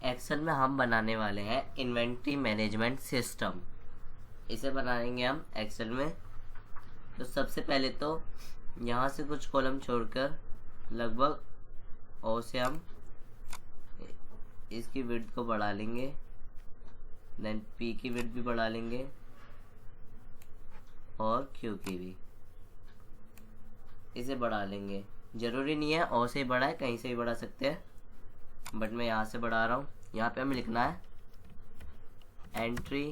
Excel में हम बनाने वाले हैं इन्वेंट्री मैनेजमेंट सिस्टम। इसे बनाएंगे हम एक्सेल में। तो सबसे पहले तो यहाँ से कुछ कॉलम छोड़कर लगभग ओ से हम इसकी विड्थ को बढ़ा लेंगे, देन पी की विड्थ भी बढ़ा लेंगे और क्यू की भी इसे बढ़ा लेंगे। ज़रूरी नहीं है ओ से ही बढ़ाए, कहीं से भी बढ़ा सकते हैं, बट मैं यहाँ से बढ़ा रहा हूँ। यहाँ पे हमें लिखना है एंट्री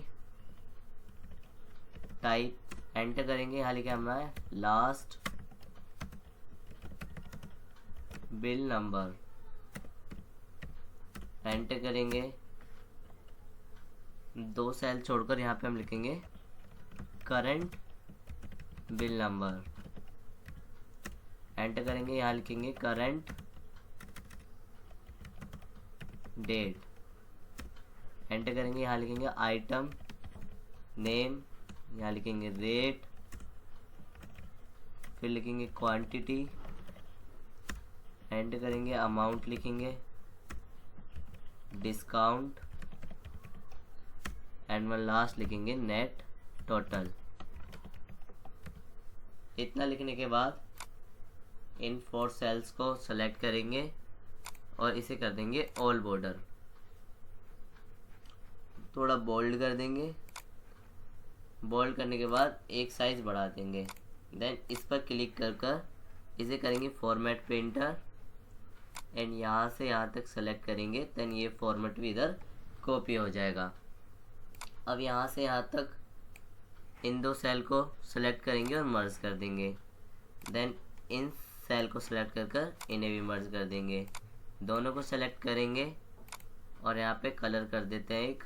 टाइप, एंटर करेंगे। यहाँ लिखा हमारा है लास्ट बिल नंबर, एंटर करेंगे। 2 सेल छोड़कर यहाँ पे हम लिखेंगे करंट बिल नंबर, एंटर करेंगे। यहाँ लिखेंगे करंट डेट, एंटर करेंगे। यहाँ लिखेंगे आइटम नेम, यहाँ लिखेंगे रेट, फिर लिखेंगे क्वांटिटी, एंटर करेंगे। अमाउंट लिखेंगे, डिस्काउंट, एंड वन लास्ट लिखेंगे नेट टोटल। इतना लिखने के बाद इन 4 सेल्स को सेलेक्ट करेंगे और इसे कर देंगे ऑल बॉर्डर, थोड़ा बोल्ड कर देंगे। बोल्ड करने के बाद एक साइज बढ़ा देंगे, देन इस पर क्लिक कर इसे करेंगे फॉर्मेट प्रिंटर एंड यहाँ से यहाँ तक सेलेक्ट करेंगे, देन ये फॉर्मेट भी इधर कॉपी हो जाएगा। अब यहाँ से यहाँ तक इन 2 सेल को सेलेक्ट करेंगे और मर्ज कर देंगे, देन इन सेल को सेलेक्ट कर इन्हें भी मर्ज कर देंगे। दोनों को सेलेक्ट करेंगे और यहाँ पे कलर कर देते हैं,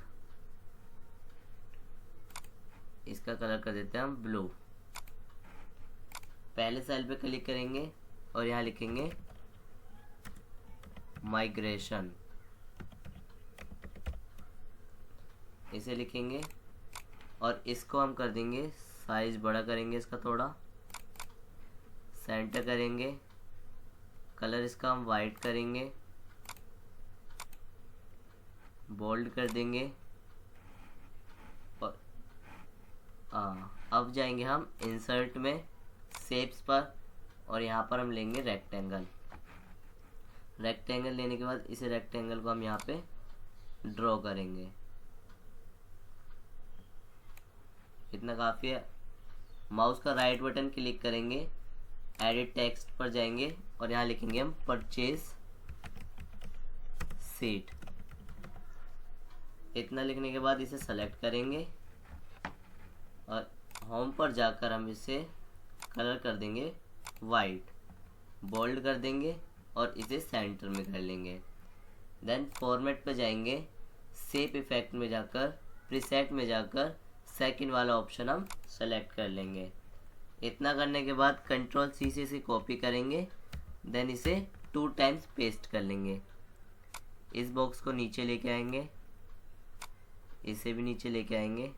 इसका कलर कर देते हैं हम ब्लू। पहले सेल पे क्लिक करेंगे और यहाँ लिखेंगे माइग्रेशन, इसे लिखेंगे और इसको हम कर देंगे साइज बड़ा करेंगे, इसका थोड़ा सेंटर करेंगे। कलर इसका हम वाइट करेंगे, बोल्ड कर देंगे और अब जाएंगे हम इंसर्ट में शेप्स पर और यहाँ पर हम लेंगे रेक्टेंगल। रेक्टेंगल लेने के बाद इसे रेक्टेंगल को हम यहाँ पे ड्रॉ करेंगे, इतना काफ़ी है। माउस का राइट बटन क्लिक करेंगे, एडिट टेक्स्ट पर जाएंगे और यहाँ लिखेंगे हम परचेज सीट। इतना लिखने के बाद इसे सेलेक्ट करेंगे और होम पर जाकर हम इसे कलर कर देंगे वाइट, बोल्ड कर देंगे और इसे सेंटर में कर लेंगे। देन फॉर्मेट पर जाएंगे, शेप इफेक्ट में जाकर प्रीसेट में जाकर सेकंड वाला ऑप्शन हम सेलेक्ट कर लेंगे। इतना करने के बाद कंट्रोल सी से इसे कॉपी करेंगे, देन इसे 2 टाइम्स पेस्ट कर लेंगे। इस बॉक्स को नीचे लेके आएंगे, इसे भी नीचे लेके आएंगे।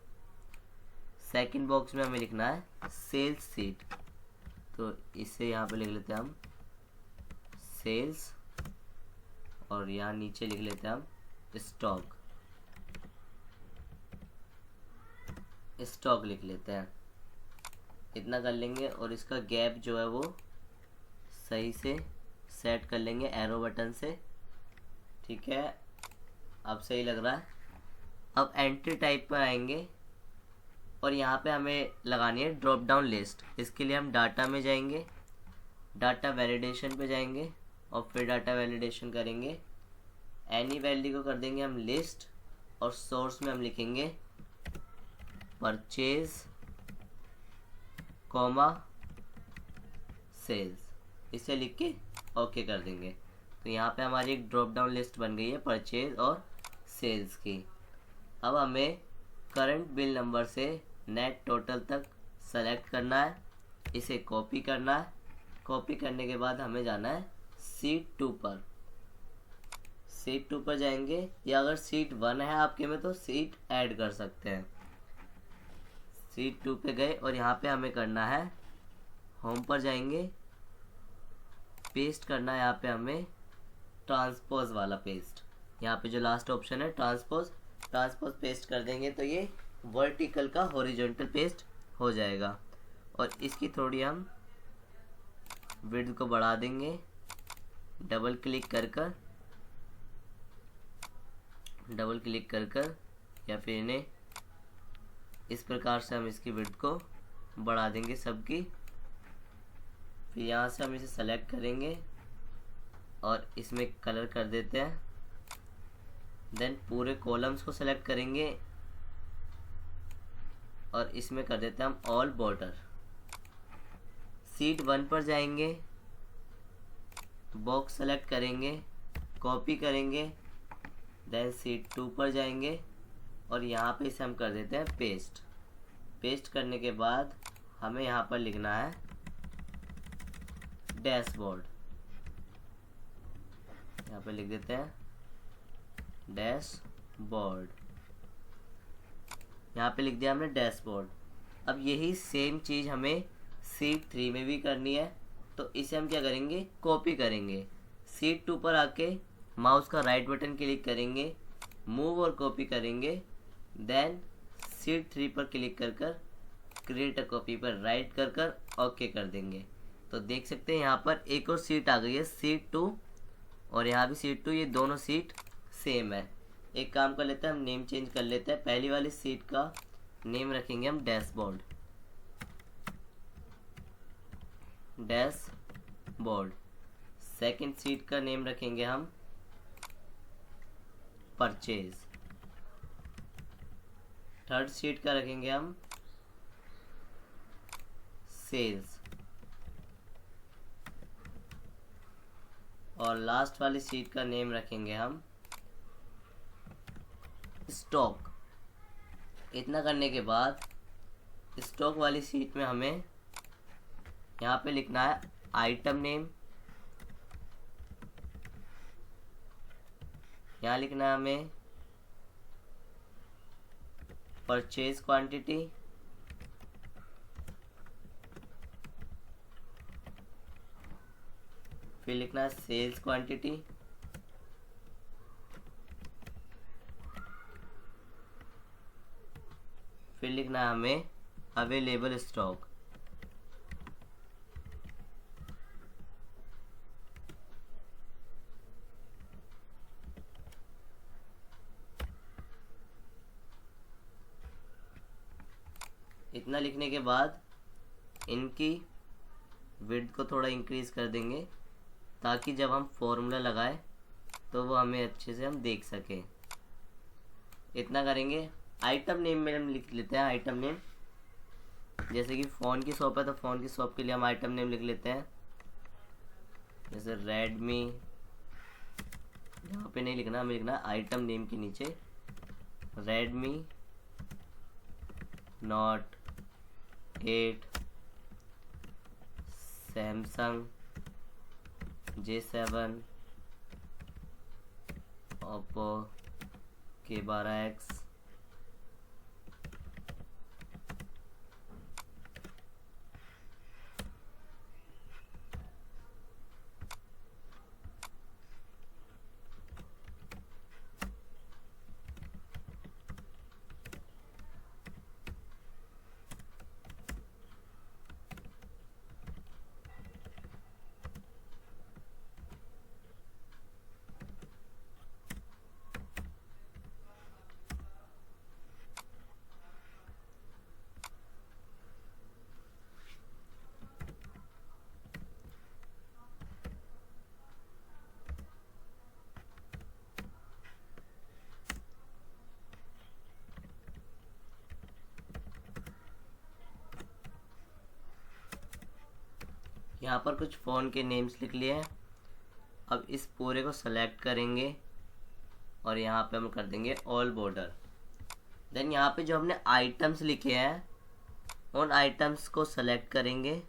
सेकंड बॉक्स में हमें लिखना है सेल्स सीट, तो इसे यहाँ पे लिख लेते हैं हम सेल्स और यहाँ नीचे लिख लेते हैं हम स्टॉक, स्टॉक लिख लेते हैं। इतना कर लेंगे और इसका गैप जो है वो सही से सेट कर लेंगे एरो बटन से, ठीक है। अब सही लग रहा है। अब एंट्री टाइप पर आएंगे और यहाँ पे हमें लगानी है ड्रॉप डाउन लिस्ट। इसके लिए हम डाटा में जाएंगे, डाटा वैलिडेशन पे जाएंगे और फिर डाटा वैलिडेशन करेंगे। एनी वैल्यू को कर देंगे हम लिस्ट और सोर्स में हम लिखेंगे परचेज कॉमा सेल्स, इसे लिख के ओके कर देंगे। तो यहाँ पे हमारी एक ड्रॉप डाउन लिस्ट बन गई है परचेज और सेल्स की। अब हमें करंट बिल नंबर से नेट टोटल तक सेलेक्ट करना है, इसे कॉपी करना है। कॉपी करने के बाद हमें जाना है सीट 2 पर। सीट 2 पर जाएंगे, या अगर सीट 1 है आपके में तो सीट ऐड कर सकते हैं। सीट 2 पे गए और यहाँ पे हमें करना है होम पर जाएंगे, पेस्ट करना है यहाँ पे हमें ट्रांसपोज वाला पेस्ट, यहाँ पे जो लास्ट ऑप्शन है ट्रांसपोज पेस्ट कर देंगे तो ये वर्टिकल का हॉरिजॉन्टल पेस्ट हो जाएगा। और इसकी थोड़ी हम विड्थ को बढ़ा देंगे, डबल क्लिक कर कर या फिर इन्हें इस प्रकार से हम इसकी विड्थ को बढ़ा देंगे सबकी। फिर यहाँ से हम इसे सेलेक्ट करेंगे और इसमें कलर कर देते हैं। देन पूरे कॉलम्स को सेलेक्ट करेंगे और इसमें कर देते हैं हम ऑल बॉर्डर। शीट 1 पर जाएंगे, बॉक्स सेलेक्ट करेंगे, कॉपी करेंगे, देन शीट 2 पर जाएंगे और यहाँ पे इसे हम कर देते हैं पेस्ट करने के बाद हमें यहाँ पर लिखना है डैशबोर्ड। यहाँ पे लिख देते हैं डैशबोर्ड। यहाँ पे लिख दिया हमने डैशबोर्ड। अब यही सेम चीज़ हमें शीट 3 में भी करनी है, तो इसे हम क्या करेंगे, कॉपी करेंगे। शीट 2 पर आके माउस का राइट बटन क्लिक करेंगे, मूव और कॉपी करेंगे, देन शीट 3 पर क्लिक कर क्रिएट अ कॉपी पर राइट कर ओके कर देंगे। तो देख सकते हैं यहाँ पर एक और सीट आ गई है, शीट 2, और यहाँ भी शीट 2, ये दोनों सीट सेम है। एक काम कर लेते हैं, हम नेम चेंज कर लेते हैं। पहली वाली सीट का नेम रखेंगे हम डैशबोर्ड। सेकंड सीट का नेम रखेंगे हम परचेज। थर्ड सीट का रखेंगे हम सेल्स। और लास्ट वाली सीट का नेम रखेंगे हम स्टॉक। इतना करने के बाद स्टॉक वाली सीट में हमें यहाँ पे लिखना है आइटम नेम, यहाँ लिखना है हमें परचेज क्वांटिटी, फिर लिखना है सेल्स क्वांटिटी, फिर लिखना है हमें अवेलेबल स्टॉक। इतना लिखने के बाद इनकी विड्थ को थोड़ा इंक्रीज कर देंगे ताकि जब हम फॉर्मूला लगाएं तो वो हमें अच्छे से हम देख सकें। इतना करेंगे। आइटम नेम में हम लिख लेते हैं आइटम नेम, जैसे कि फ़ोन की शॉप है तो फ़ोन की शॉप के लिए हम आइटम नेम लिख लेते हैं, जैसे रेडमी। यहाँ पे नहीं लिखना, हमें लिखना आइटम नेम के नीचे Redmi note 8, Samsung J7, Oppo K12X, यहाँ पर कुछ फ़ोन के नेम्स लिख लिए हैं। अब इस पूरे को सेलेक्ट करेंगे और यहाँ पे हम कर देंगे ऑल बॉर्डर। देन यहाँ पे जो हमने आइटम्स लिखे हैं उन आइटम्स को सेलेक्ट करेंगे।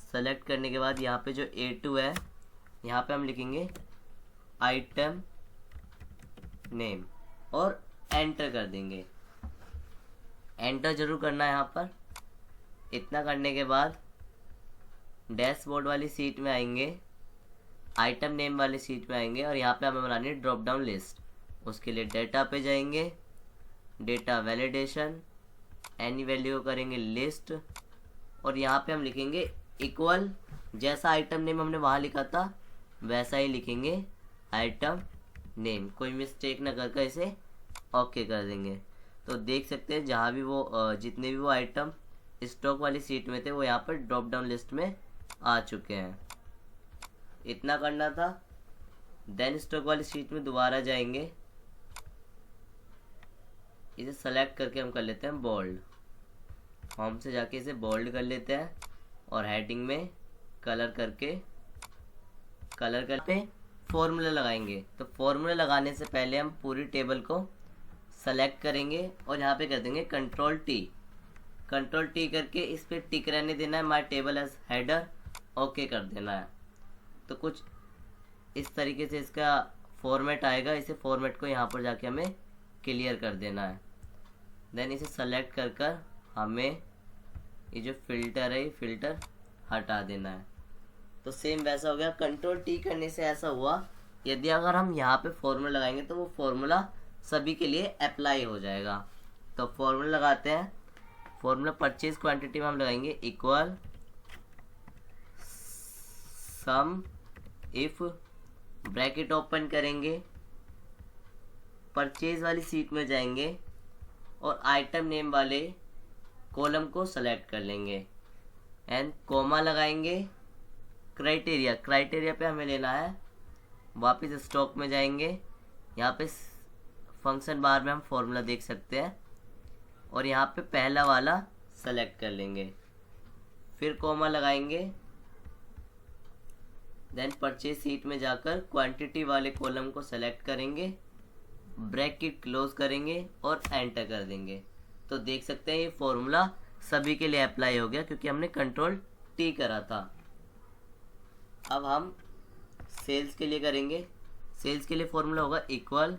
सेलेक्ट करने के बाद यहाँ पे जो A2 है यहाँ पे हम लिखेंगे आइटम नेम और एंटर कर देंगे। एंटर जरूर करना है यहाँ पर। इतना करने के बाद डैशबोर्ड वाली सीट में आएंगे, आइटम नेम वाले शीट में आएंगे और यहाँ पे हमें बनानी है ड्रॉप डाउन लिस्ट। उसके लिए डेटा पे जाएंगे, डेटा वैलिडेशन, एनी वैल्यू को करेंगे लिस्ट और यहाँ पे हम लिखेंगे इक्वल, जैसा आइटम नेम हमने वहाँ लिखा था वैसा ही लिखेंगे आइटम नेम, कोई मिस्टेक ना करके इसे ओके कर देंगे। तो देख सकते हैं जहाँ भी वो जितने भी वो आइटम स्टॉक वाली सीट में थे वो यहाँ पर ड्रॉप डाउन लिस्ट में आ चुके हैं। इतना करना था। देन स्टॉक वाली सीट में दोबारा जाएंगे, इसे सेलेक्ट करके हम कर लेते हैं बोल्ड। होम से जाके इसे बोल्ड कर लेते हैं और हेडिंग में कलर करके फॉर्मूला लगाएंगे। तो फॉर्मूला लगाने से पहले हम पूरी टेबल को सेलेक्ट करेंगे और यहाँ पे कर देंगे कंट्रोल टी करके इस पर टिक रहने देना है, my table as header, okay कर देना है। तो कुछ इस तरीके से इसका फॉर्मेट आएगा। इसे फॉर्मेट को यहाँ पर जाके हमें क्लियर कर देना है। देन इसे सेलेक्ट कर हमें ये जो फिल्टर है ये फिल्टर हटा देना है। तो सेम वैसा हो गया। कंट्रोल टी करने से ऐसा हुआ, यदि अगर हम यहाँ पे फॉर्मूला लगाएंगे तो वो फॉर्मूला सभी के लिए अप्लाई हो जाएगा। तो फॉर्मूला लगाते हैं। फॉर्मूला परचेज क्वांटिटी में हम लगाएंगे equal some if, bracket open करेंगे, परचेज वाली सीट में जाएंगे और आइटम नेम वाले कॉलम को सेलेक्ट कर लेंगे एंड कोमा लगाएंगे। क्राइटेरिया पे हमें लेना है, वापस स्टॉक में जाएंगे, यहाँ पे फंक्शन बार में हम फॉर्मूला देख सकते हैं और यहाँ पे पहला वाला सेलेक्ट कर लेंगे, फिर कोमा लगाएंगे। देन परचेज सीट में जाकर क्वांटिटी वाले कॉलम को सेलेक्ट करेंगे, ब्रैकेट क्लोज करेंगे और एंटर कर देंगे। तो देख सकते हैं ये फॉर्मूला सभी के लिए अप्लाई हो गया क्योंकि हमने कंट्रोल टी करा था। अब हम सेल्स के लिए करेंगे। सेल्स के लिए फॉर्मूला होगा equal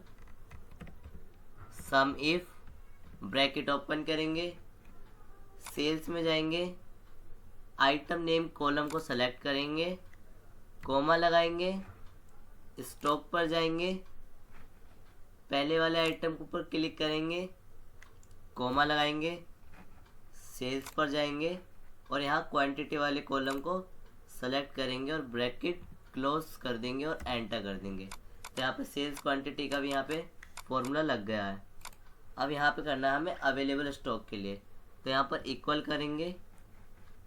some if, bracket open करेंगे, सेल्स में जाएंगे, आइटम नेम कॉलम को सेलेक्ट करेंगे, कोमा लगाएंगे, स्टॉक पर जाएंगे, पहले वाले आइटम के ऊपर क्लिक करेंगे, कोमा लगाएंगे, सेल्स पर जाएंगे और यहाँ क्वांटिटी वाले कॉलम को सेलेक्ट करेंगे और ब्रैकेट क्लोज कर देंगे और एंटर कर देंगे। तो यहाँ पे सेल्स क्वांटिटी का भी यहाँ पे फॉर्मूला लग गया है। अब यहाँ पे करना है हमें अवेलेबल स्टॉक के लिए। तो यहाँ पर इक्वल करेंगे,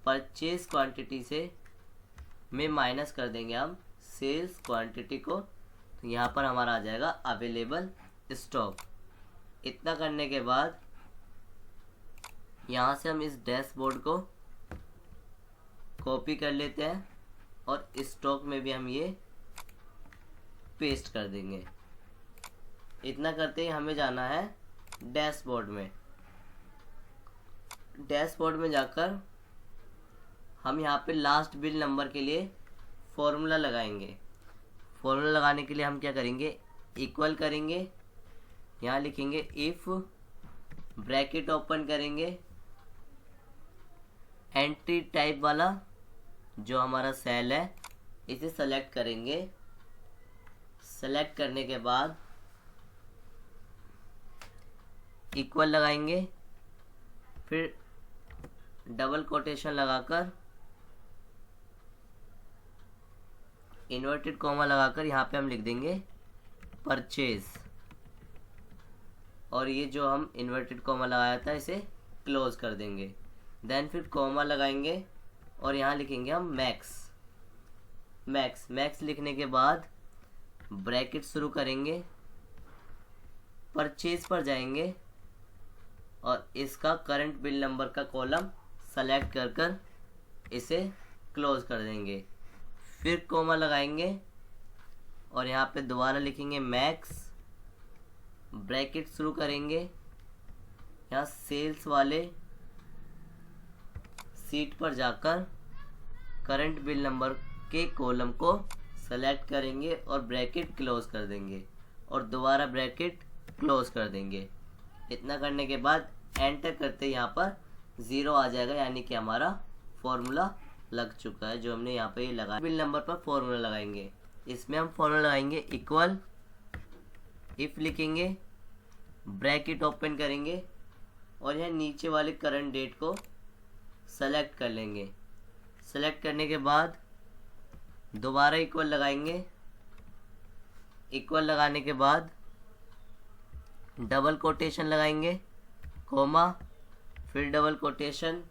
परचेज क्वांटिटी से में माइनस कर देंगे हम सेल्स क्वांटिटी को, तो यहाँ पर हमारा आ जाएगा अवेलेबल स्टॉक। इतना करने के बाद यहाँ से हम इस डैशबोर्ड को कॉपी कर लेते हैं और स्टॉक में भी हम ये पेस्ट कर देंगे। इतना करते ही हमें जाना है डैशबोर्ड में। डैशबोर्ड में जाकर हम यहाँ पे लास्ट बिल नंबर के लिए फॉर्मूला लगाएंगे। फॉर्मूला लगाने के लिए हम क्या करेंगे, इक्वल करेंगे, यहाँ लिखेंगे इफ, ब्रैकेट ओपन करेंगे, एंट्री टाइप वाला जो हमारा सेल है इसे सेलेक्ट करेंगे। सेलेक्ट करने के बाद इक्वल लगाएंगे, फिर डबल कोटेशन लगाकर इन्वर्टेड कॉमा लगाकर यहाँ पे हम लिख देंगे परचेज, और ये जो हम इन्वर्टेड कॉमा लगाया था इसे क्लोज कर देंगे। देन फिर कॉमा लगाएंगे और यहाँ लिखेंगे हम मैक्स लिखने के बाद ब्रैकेट शुरू करेंगे, परचेज पर जाएंगे और इसका करंट बिल नंबर का कॉलम सेलेक्ट कर इसे क्लोज कर देंगे। फिर कॉमा लगाएंगे और यहाँ पे दोबारा लिखेंगे मैक्स, ब्रैकेट शुरू करेंगे, यहाँ सेल्स वाले सीट पर जाकर करंट बिल नंबर के कॉलम को सेलेक्ट करेंगे और ब्रैकेट क्लोज कर देंगे और दोबारा ब्रैकेट क्लोज कर देंगे। इतना करने के बाद एंटर करते यहाँ पर 0 आ जाएगा, यानी कि हमारा फॉर्मूला लग चुका है जो हमने यहाँ पे लगाया। बिल नंबर पर फॉर्मूला लगाएंगे इसमें हम फॉर्मूला लगाएंगे इक्वल, इफ लिखेंगे, ब्रैकेट ओपन करेंगे और यह नीचे वाले करंट डेट को सेलेक्ट कर लेंगे। सेलेक्ट करने के बाद दोबारा इक्वल लगाएंगे। इक्वल लगाने के बाद डबल कोटेशन लगाएंगे, कोमा, फिर double quotation,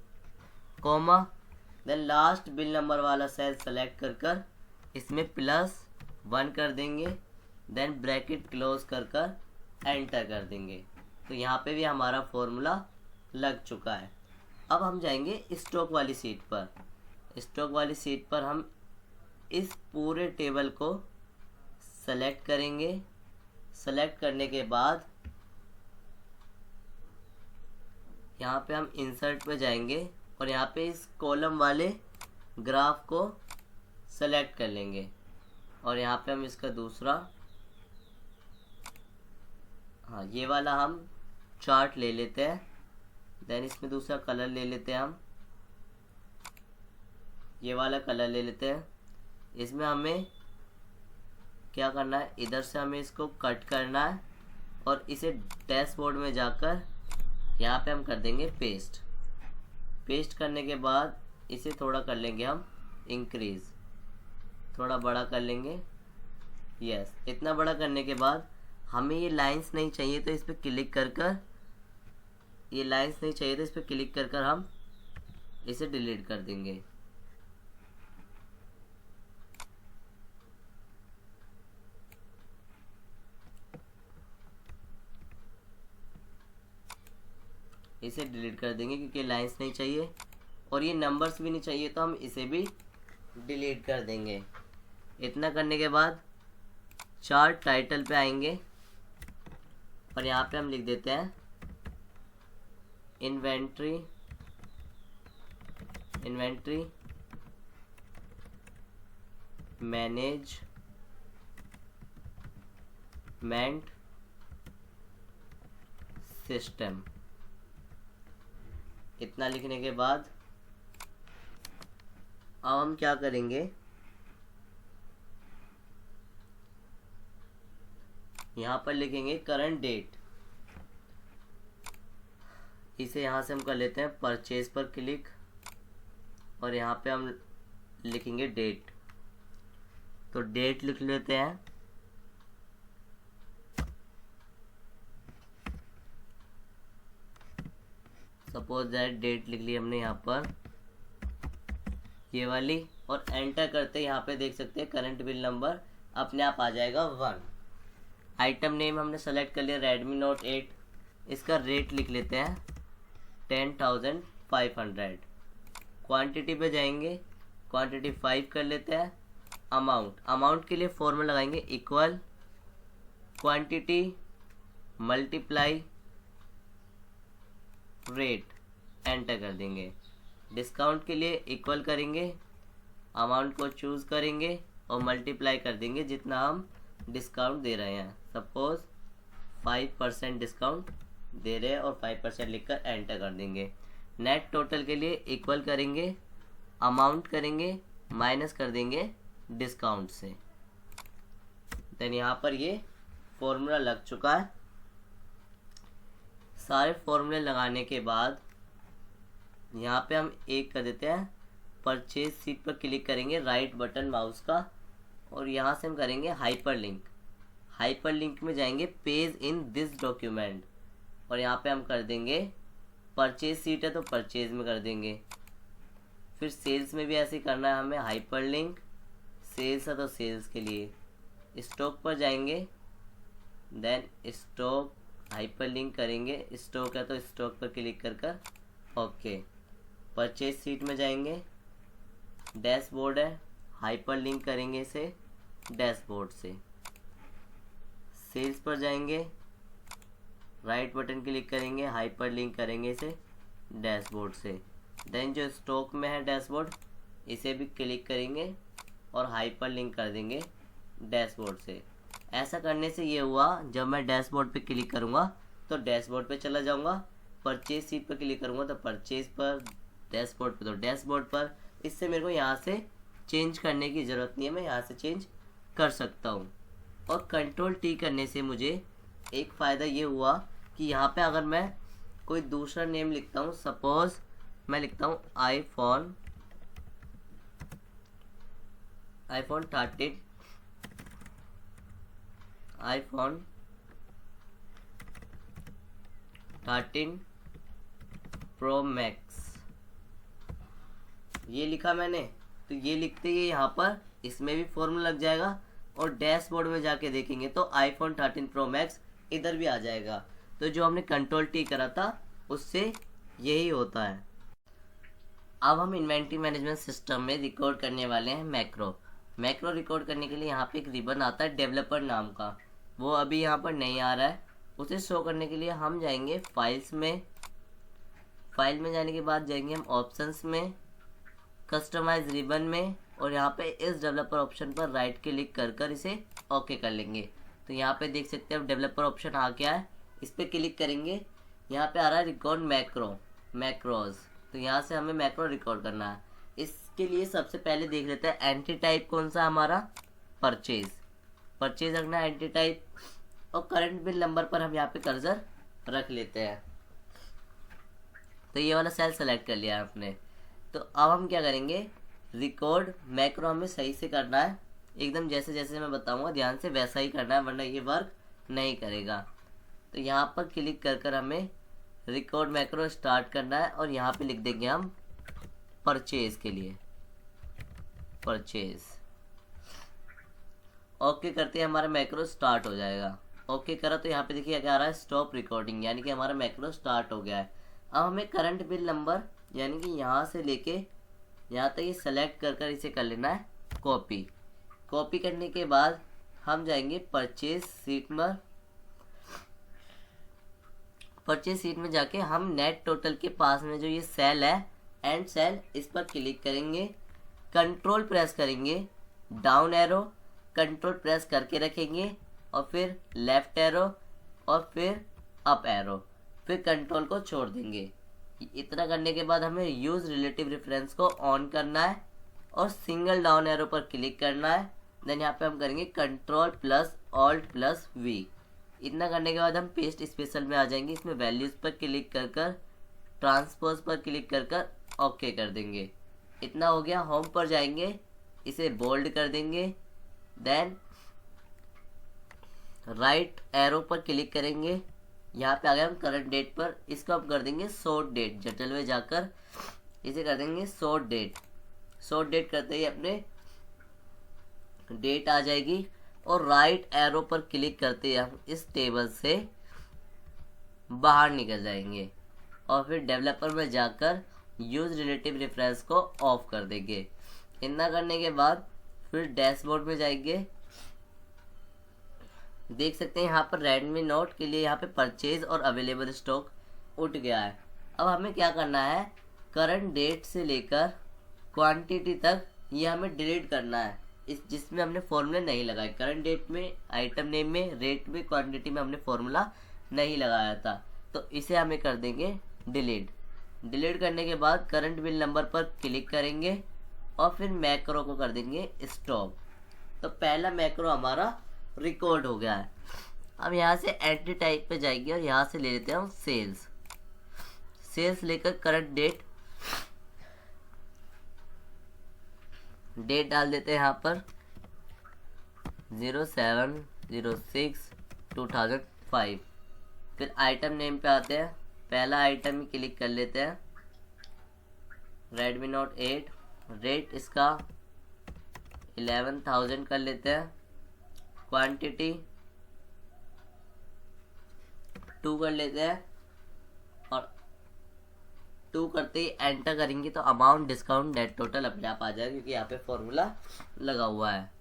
comma, then last bill number वाला सेल सेलेक्ट कर इसमें +1 कर देंगे, देन ब्रैकेट क्लोज कर एंटर कर देंगे। तो यहाँ पे भी हमारा फॉर्मूला लग चुका है। अब हम जाएंगे स्टॉक वाली सीट पर। स्टॉक वाली सीट पर हम इस पूरे टेबल को सेलेक्ट करेंगे। सेलेक्ट करने के बाद यहाँ पे हम इंसर्ट पे जाएंगे और यहाँ पे इस कॉलम वाले ग्राफ को सेलेक्ट कर लेंगे और यहाँ पे हम इसका दूसरा, हाँ ये वाला हम चार्ट ले लेते हैं। देन इसमें दूसरा कलर ले लेते हैं, हम ये वाला कलर ले लेते हैं। इसमें हमें क्या करना है, इधर से हमें इसको कट करना है और इसे डैशबोर्ड में जाकर यहाँ पे हम कर देंगे पेस्ट। पेस्ट करने के बाद इसे थोड़ा कर लेंगे हम इंक्रीज, थोड़ा बड़ा कर लेंगे। यस, इतना बड़ा करने के बाद हमें ये लाइंस नहीं चाहिए तो इस पर क्लिक कर ये लाइंस नहीं चाहिए तो इस पर क्लिक कर हम इसे डिलीट कर देंगे। इसे डिलीट कर देंगे क्योंकि लाइंस नहीं चाहिए और ये नंबर्स भी नहीं चाहिए तो हम इसे भी डिलीट कर देंगे। इतना करने के बाद चार्ट टाइटल पे आएंगे और यहाँ पे हम लिख देते हैं इन्वेंट्री मैनेजमेंट सिस्टम। इतना लिखने के बाद अब हम क्या करेंगे, यहाँ पर लिखेंगे करंट डेट। इसे यहाँ से हम कर लेते हैं परचेज पर क्लिक और यहाँ पे हम लिखेंगे डेट। तो डेट लिख लेते हैं। सपोज दैट डेट लिख ली हमने यहाँ पर ये वाली और एंटर करते यहाँ पे देख सकते हैं करंट बिल नंबर अपने आप आ जाएगा 1। आइटम नेम हमने सेलेक्ट कर लिया रेडमी नोट 8। इसका रेट लिख लेते हैं 10,500। क्वांटिटी पे जाएंगे, क्वांटिटी 5 कर लेते हैं। अमाउंट के लिए फॉर्मूला लगाएंगे equal quantity multiply rate, enter कर देंगे। डिस्काउंट के लिए इक्वल करेंगे, अमाउंट को चूज करेंगे और मल्टीप्लाई कर देंगे जितना हम डिस्काउंट दे रहे हैं। सपोज 5% डिस्काउंट दे रहे हैं और 5% लिखकर एंटर कर देंगे। नेट टोटल के लिए इक्वल करेंगे, अमाउंट करेंगे, माइनस कर देंगे डिस्काउंट से। देन यहाँ पर ये फॉर्मूला लग चुका है। सारे फॉर्मूले लगाने के बाद यहाँ पे हम एक कर देते हैं परचेज सीट पर क्लिक करेंगे राइट बटन माउस का और यहाँ से हम करेंगे हाइपरलिंक। हाइपरलिंक में जाएंगे पेज इन दिस डॉक्यूमेंट और यहाँ पे हम कर देंगे परचेज सीट है तो परचेज में कर देंगे। फिर सेल्स में भी ऐसे ही करना है हमें, हाइपरलिंक, सेल्स है तो सेल्स के लिए। स्टॉक पर जाएंगे, देन स्टॉक हाइपरलिंक करेंगे, स्टॉक है तो स्टॉक पर क्लिक कर ओके। परचेज सीट में जाएंगे, डैशबोर्ड है, हाइपरलिंक करेंगे इसे डैशबोर्ड से। सेल्स पर जाएंगे, राइट बटन क्लिक करेंगे, हाइपरलिंक करेंगे इसे डैशबोर्ड से। देन जो स्टॉक में है डैशबोर्ड इसे भी क्लिक करेंगे और हाइपरलिंक कर देंगे डैशबोर्ड से। ऐसा करने से ये हुआ, जब मैं डैशबोर्ड पे क्लिक करूँगा तो डैशबोर्ड पे चला जाऊँगा, परचेज सीट पर क्लिक करूँगा तो परचेज पर, डैशबोर्ड पे तो डैशबोर्ड पर। इससे मेरे को यहाँ से चेंज करने की ज़रूरत नहीं है, मैं यहाँ से चेंज कर सकता हूँ। और कंट्रोल टी करने से मुझे एक फ़ायदा ये हुआ कि यहाँ पे अगर मैं कोई दूसरा नेम लिखता हूँ, सपोज मैं लिखता हूँ आईफोन 13 आईफोन 13 प्रो मैक्स, ये लिखा मैंने, तो ये लिखते ही यहाँ पर इसमें भी फॉर्मूला लग जाएगा और डैशबोर्ड में जाके देखेंगे तो आईफोन 13 प्रो मैक्स इधर भी आ जाएगा। तो जो हमने कंट्रोल टी करा था उससे यही होता है। अब हम इन्वेंटरी मैनेजमेंट सिस्टम में रिकॉर्ड करने वाले हैं मैक्रो रिकॉर्ड करने के लिए यहाँ पे एक रिबन आता है डेवलपर नाम का, वो अभी यहाँ पर नहीं आ रहा है। उसे शो करने के लिए हम जाएंगे फाइल में जाने के बाद जाएंगे हम ऑप्शंस में, कस्टमाइज रिबन में, और यहाँ पे इस डेवलपर ऑप्शन पर राइट क्लिक कर इसे ओके कर लेंगे। तो यहाँ पे देख सकते हैं डेवलपर ऑप्शन आ गया है, इस पर क्लिक करेंगे, यहाँ पे आ रहा है रिकॉर्ड मैक्रोज, तो यहाँ से हमें मैक्रो रिकॉर्ड करना है। इसके लिए सबसे पहले देख लेते हैं एंटी टाइप कौन सा हमारा, परचेज रखना है एंटी टाइप, और करंट बिल नंबर पर हम यहाँ पे कर्सर रख लेते हैं। तो ये वाला सेल सेलेक्ट कर लिया आपने। तो अब हम क्या करेंगे, रिकॉर्ड मैक्रो हमें सही से करना है, एकदम जैसे जैसे मैं बताऊंगा ध्यान से वैसा ही करना है, वरना ये वर्क नहीं करेगा। तो यहाँ पर क्लिक कर हमें रिकॉर्ड मैक्रो स्टार्ट करना है और यहाँ पे लिख देंगे हम परचेज के लिए परचेज। ओके करते हैं हमारा मैक्रो स्टार्ट हो जाएगा। ओके करा तो यहाँ पे देखिए क्या आ रहा है, स्टॉप रिकॉर्डिंग, यानी कि हमारा मैक्रो स्टार्ट हो गया है। अब हमें करंट बिल नंबर यानी कि यहाँ से लेके यहाँ तक ये सेलेक्ट कर इसे कर लेना है कॉपी करने के बाद हम जाएंगे परचेज सीट में जाके हम नेट टोटल के पास में जो ये सेल है एंड सेल, इस पर क्लिक करेंगे, कंट्रोल प्रेस करेंगे, डाउन एरो कंट्रोल प्रेस करके रखेंगे और फिर लेफ्ट एरो और फिर अप एरो, फिर कंट्रोल को छोड़ देंगे। इतना करने के बाद हमें यूज रिलेटिव रेफरेंस को ऑन करना है और सिंगल डाउन एरो पर क्लिक करना है। देन यहाँ पे हम करेंगे control plus alt plus V. इतना करने के बाद हम पेस्ट स्पेशल में आ जाएंगे, इसमें वैल्यूज पर क्लिक कर ट्रांसपोज पर क्लिक कर ओके कर देंगे। इतना हो गया। होम पर जाएंगे, इसे बोल्ड कर देंगे, देन राइट एरो पर क्लिक करेंगे, यहाँ पे आ गया हम करंट डेट पर, इसको हम कर देंगे शॉर्ट डेट, जटल में जाकर इसे कर देंगे शॉर्ट डेट करते ही अपने डेट आ जाएगी और राइट एरो पर क्लिक करते ही हम इस टेबल से बाहर निकल जाएंगे और फिर डेवलपर में जाकर यूज रिलेटिव रेफरेंस को ऑफ कर देंगे। इतना करने के बाद फिर डैशबोर्ड में जाएंगे, देख सकते हैं यहाँ पर रेडमी नोट के लिए यहाँ पे परचेज और अवेलेबल स्टॉक उठ गया है। अब हमें क्या करना है, करंट डेट से लेकर क्वांटिटी तक ये हमें डिलीट करना है, इस जिसमें हमने फॉर्मूला नहीं लगाए। करंट डेट में, आइटम नेम में, रेट में, क्वांटिटी में हमने फॉर्मूला नहीं लगाया था, तो इसे हमें कर देंगे डिलीट करने के बाद करंट बिल नंबर पर क्लिक करेंगे और फिर मैक्रो को कर देंगे स्टॉप। तो पहला मैक्रो हमारा रिकॉर्ड हो गया है। अब यहाँ से एंट्री टाइप पे जाएंगे और यहाँ से ले लेते हैं हम सेल्स लेकर करंट डेट डाल देते हैं यहाँ पर 07/06/2005। फिर आइटम नेम पे आते हैं, पहला आइटम ही क्लिक कर लेते हैं, रेडमी नोट 8, रेट इसका 11,000 कर लेते हैं, क्वांटिटी 2 कर लेते हैं और 2 करते ही एंटर करेंगे तो अमाउंट डिस्काउंट नेट टोटल अपने आप आ जाएगा, क्योंकि यहाँ पे फॉर्मूला लगा हुआ है।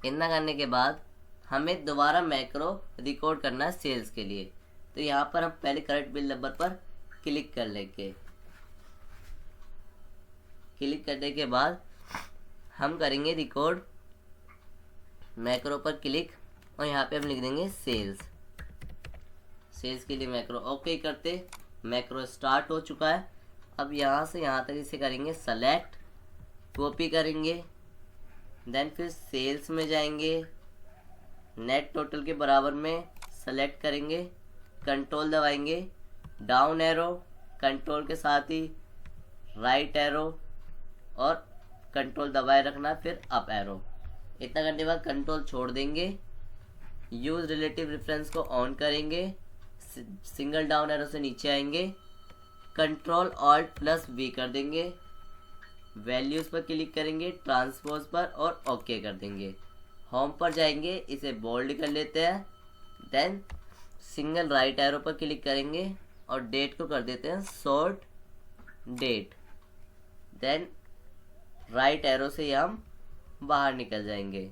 इतना करने के बाद हमें दोबारा मैक्रो रिकॉर्ड करना है सेल्स के लिए। तो यहाँ पर हम पहले करंट बिल नंबर पर क्लिक कर लेंगे, क्लिक करने के बाद हम करेंगे रिकॉर्ड मैक्रो पर क्लिक और यहाँ पे हम लिख देंगे सेल्स के लिए मैक्रो। ओके करते मैक्रो स्टार्ट हो चुका है। अब यहाँ से यहाँ तक इसे करेंगे सेलेक्ट, कॉपी करेंगे, देन फिर सेल्स में जाएंगे, नेट टोटल के बराबर में सेलेक्ट करेंगे, कंट्रोल दबाएंगे, डाउन एरो, कंट्रोल के साथ ही राइट एरो और कंट्रोल दबाए रखना, फिर अप एरो। इतना करने के बाद कंट्रोल छोड़ देंगे, यूज रिलेटिव रेफरेंस को ऑन करेंगे, सिंगल डाउन एरो से नीचे आएंगे, कंट्रोल ऑल्ट प्लस वी कर देंगे, वैल्यूज पर क्लिक करेंगे, ट्रांसपोज पर और ओके कर देंगे। होम पर जाएंगे, इसे बोल्ड कर लेते हैं, देन सिंगल राइट एरो पर क्लिक करेंगे और डेट को कर देते हैं short date, then right arrow से हम बाहर निकल जाएंगे।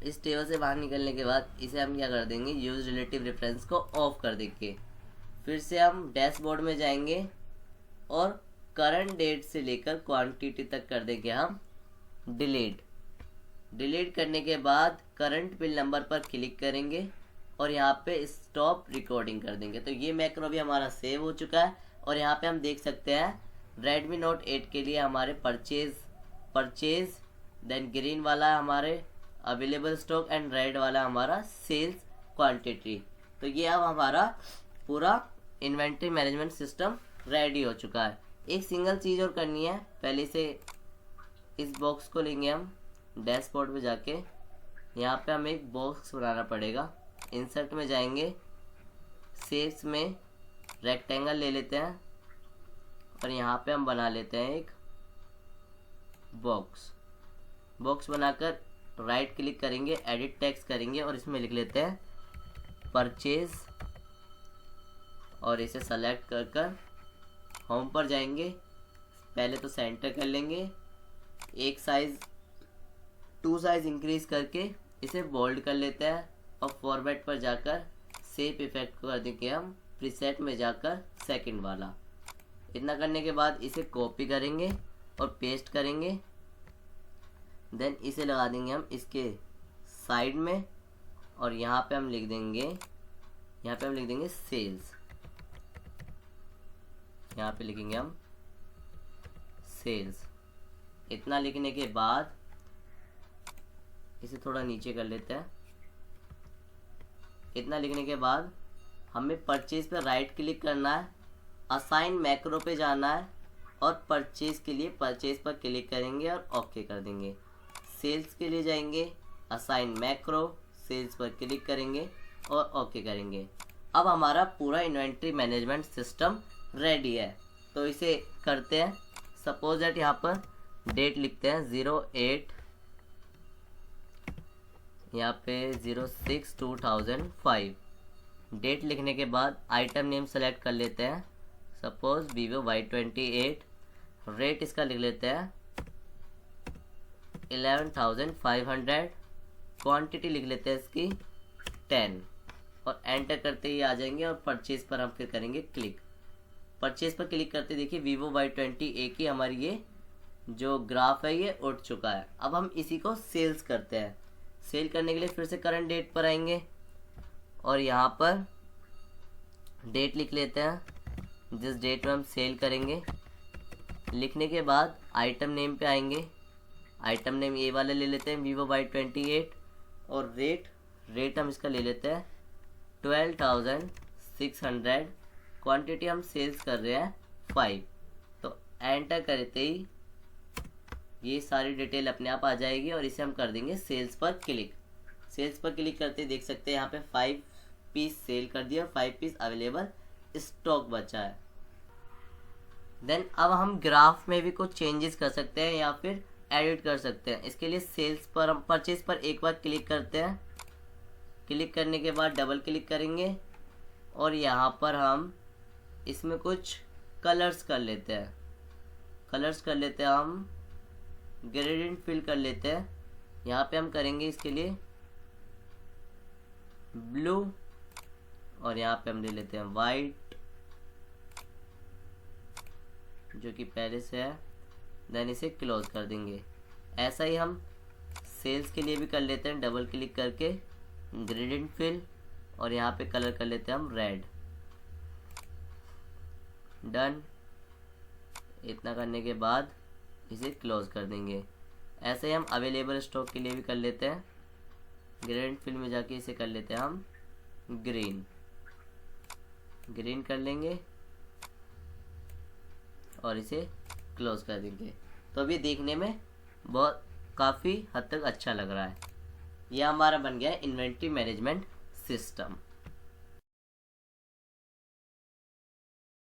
इस टेबल से बाहर निकलने के बाद इसे हम क्या कर देंगे, यूज रिलेटिव रेफरेंस को ऑफ कर देंगे। फिर से हम डैशबोर्ड में जाएंगे और करंट डेट से लेकर क्वांटिटी तक कर देंगे हम डिलीट। डिलीट करने के बाद करंट बिल नंबर पर क्लिक करेंगे और यहाँ पे स्टॉप रिकॉर्डिंग कर देंगे। तो ये मैक्रो भी हमारा सेव हो चुका है और यहाँ पे हम देख सकते हैं Redmi Note 8 के लिए हमारे परचेज देन ग्रीन वाला हमारे अवेलेबल स्टॉक एंड रेड वाला हमारा सेल्स क्वांटिटी। तो ये अब हमारा पूरा इन्वेंट्री मैनेजमेंट सिस्टम रेडी हो चुका है। एक सिंगल चीज़ और करनी है, पहले से इस बॉक्स को लेंगे हम डैशबोर्ड पे जाके, यहाँ पे हमें एक बॉक्स बनाना पड़ेगा। इंसर्ट में जाएंगे, शेप्स में रेक्टेंगल ले लेते हैं और यहाँ पे हम बना लेते हैं एक बॉक्स बनाकर राइट क्लिक करेंगे, एडिट टेक्स्ट करेंगे और इसमें लिख लेते हैं परचेज और इसे सेलेक्ट कर होम पर जाएंगे। पहले तो सेंटर कर लेंगे, एक साइज 2 साइज इंक्रीज करके इसे बोल्ड कर लेते हैं और फॉर्मेट पर जाकर शेप इफेक्ट को कर देंगे हम प्रीसेट में जाकर सेकंड वाला। इतना करने के बाद इसे कॉपी करेंगे और पेस्ट करेंगे, देन इसे लगा देंगे हम इसके साइड में और यहाँ पे हम लिख देंगे सेल्स। यहाँ पे लिखेंगे हम सेल्स। इतना लिखने के बाद इसे थोड़ा नीचे कर लेते हैं। इतना लिखने के बाद हमें परचेज पे राइट क्लिक करना है, असाइन मैक्रो पे जाना है और परचेज के लिए परचेज पर क्लिक करेंगे और ओके कर देंगे। सेल्स के लिए जाएंगे, असाइन मैक्रो, सेल्स पर क्लिक करेंगे और ओके करेंगे। अब हमारा पूरा इन्वेंट्री मैनेजमेंट सिस्टम रेडी है। तो इसे करते हैं, सपोज दैट यहाँ पर डेट लिखते हैं 08, यहाँ पे 06/2005। डेट लिखने के बाद आइटम नेम सेलेक्ट कर लेते हैं, सपोज Vivo Y28। रेट इसका लिख लेते हैं 11,500। क्वांटिटी लिख लेते हैं इसकी 10 और एंटर करते ही आ जाएंगे और परचेज पर हम फिर करेंगे क्लिक। परचेज पर क्लिक करते देखिए Vivo Y28 की हमारी ये जो ग्राफ है ये उठ चुका है। अब हम इसी को सेल्स करते हैं। सेल करने के लिए फिर से करंट डेट पर आएंगे और यहाँ पर डेट लिख लेते हैं जिस डेट में हम सेल करेंगे। लिखने के बाद आइटम नेम पे आएंगे, आइटम नेम ये वाला ले लेते हैं Vivo Y28 और रेट हम इसका ले लेते हैं 12,600। क्वांटिटी हम सेल्स कर रहे हैं 5। तो एंटर करते ही ये सारी डिटेल अपने आप आ जाएगी और इसे हम कर देंगे सेल्स पर क्लिक। सेल्स पर क्लिक करते देख सकते हैं यहाँ पे 5 पीस सेल कर दिया और 5 पीस अवेलेबल स्टॉक बचा है। देन अब हम ग्राफ में भी कुछ चेंजेस कर सकते हैं या फिर एडिट कर सकते हैं। इसके लिए सेल्स पर हम परचेज पर एक बार क्लिक करते हैं। क्लिक करने के बाद डबल क्लिक करेंगे और यहाँ पर हम इसमें कुछ कलर्स कर लेते हैं। हम ग्रेडियंट फिल कर लेते हैं। यहाँ पे हम करेंगे इसके लिए ब्लू और यहाँ पे हम ले लेते हैं वाइट जो कि पहले से है, देन इसे क्लोज कर देंगे। ऐसा ही हम सेल्स के लिए भी कर लेते हैं, डबल क्लिक करके ग्रेडियंट फिल और यहाँ पे कलर कर लेते हैं हम रेड। डन। इतना करने के बाद इसे क्लोज कर देंगे। ऐसे ही हम अवेलेबल स्टॉक के लिए भी कर लेते हैं। ग्रेडिएंट फिल में जाके इसे कर लेते हैं हम ग्रीन। ग्रीन कर लेंगे और इसे क्लोज कर देंगे। तो अभी देखने में बहुत काफ़ी हद तक अच्छा लग रहा है। यह हमारा बन गया है इन्वेंट्री मैनेजमेंट सिस्टम।